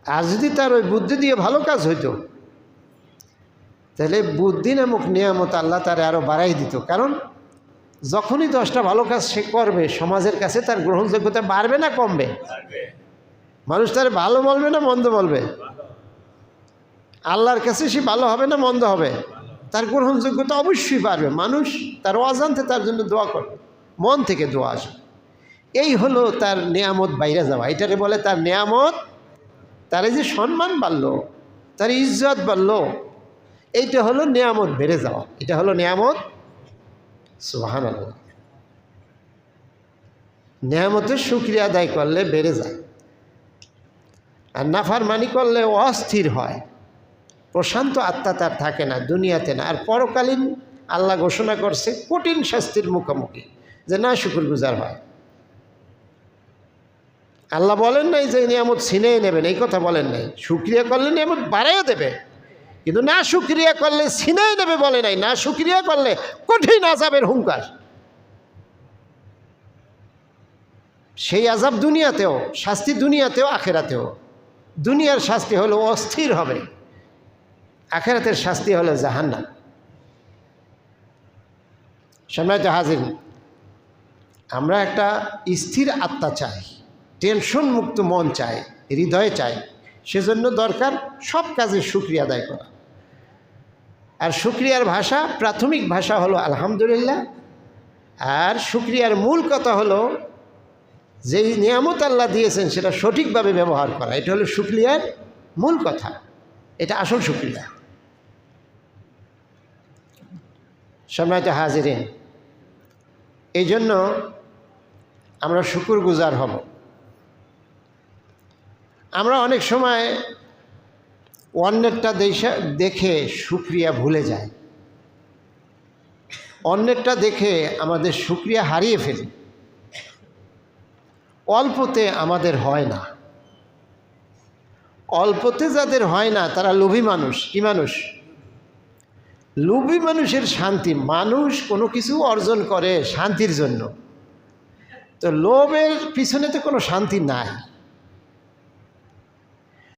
আর যদি তার ওই বুদ্ধি দিয়ে ভালো কাজ হইতো, তাহলে বুদ্ধি নামক নিয়ামত আল্লাহ তার আরও বাড়াই দিত। কারণ যখনই 10টা ভালো কাজ সে করবে, সমাজের কাছে তার গ্রহণযোগ্যতা বাড়বে না কমবে? মানুষ তার ভালো বলবে না মন্দ বলবে? আল্লাহর কাছে সে ভালো হবে না মন্দ হবে? তার গ্রহণযোগ্যতা অবশ্যই বাড়বে। মানুষ তার অজান্তে তার জন্য দোয়া করবে, মন থেকে দোয়া আসবে। এই হলো তার নিয়ামত বাইরে যাওয়া, এটারে বলে তার নিয়ামত। তার এই যে সম্মান বাড়লো, তার ইজ্জত বাড়লো, এইটা হলো নিয়ামত বেড়ে যাওয়া, এটা হলো নিয়ামত। সুবহানাল্লাহ। নিয়ামতের শুকরিয়া আদায় করলে বেড়ে যায়, আর নাফরমানি করলে অস্থির হয়, প্রশান্ত আত্মা তার থাকে না, দুনিয়াতে না। আর পরকালীন আল্লাহ ঘোষণা করছে কঠিন শাস্তির মুখোমুখি যে না শুকরগুজার হয়। আল্লাহ বলেন নাই যে নিয়ামত ছিনিয়ে নেবেন, এই কথা বলেন নাই। শুকরিয়া করলে নিয়ামত বাড়াইয়া দেবে, কিন্তু না শুকরিয়া করলে ছিনিয়ে নেবে বলে নাই। না শুকরিয়া করলে কঠিন আযাবের হুঙ্কার। সেই আযাব দুনিয়াতেও, শাস্তি দুনিয়াতেও আখেরাতেও। দুনিয়ার শাস্তি হলো অস্থির হবে, আখেরাতের শাস্তি হলো জাহান্নাম। সম্মানিত হাজিরিন, আমরা একটা স্থির আত্মা চাই, টেনশন মুক্ত মন চাই, হৃদয়ে চাই। সেজন্য দরকার সব কাজে শুকরিয়া আদায় করা। আর শুকরিয়ার ভাষা, প্রাথমিক ভাষা হলো আলহামদুলিল্লাহ। আর শুকরিয়ার মূল কথা হলো যেই নিয়ামত আল্লাহ দিয়েছেন সেটা সঠিকভাবে ব্যবহার করা। এটা হলো শুকরিয়ার মূল কথা, এটা আসল শুকরিয়া। সম্মানিত হাজিরিন, এই জন্য আমরা শুকরগুজার হব। আমরা অনেক সময় অন্যেরটা দেখে শুকরিয়া ভুলে যাই, অন্যেরটা দেখে আমাদের শুকরিয়া হারিয়ে ফেলি। অল্পতে আমাদের হয় না, অল্পতে যাদের হয় না তারা লোভী মানুষ। কি মানুষ? লোভী মানুষের শান্তি। মানুষ কোনো কিছু অর্জন করে শান্তির জন্য, তো লোভের পিছনে তো কোনো শান্তি নাই।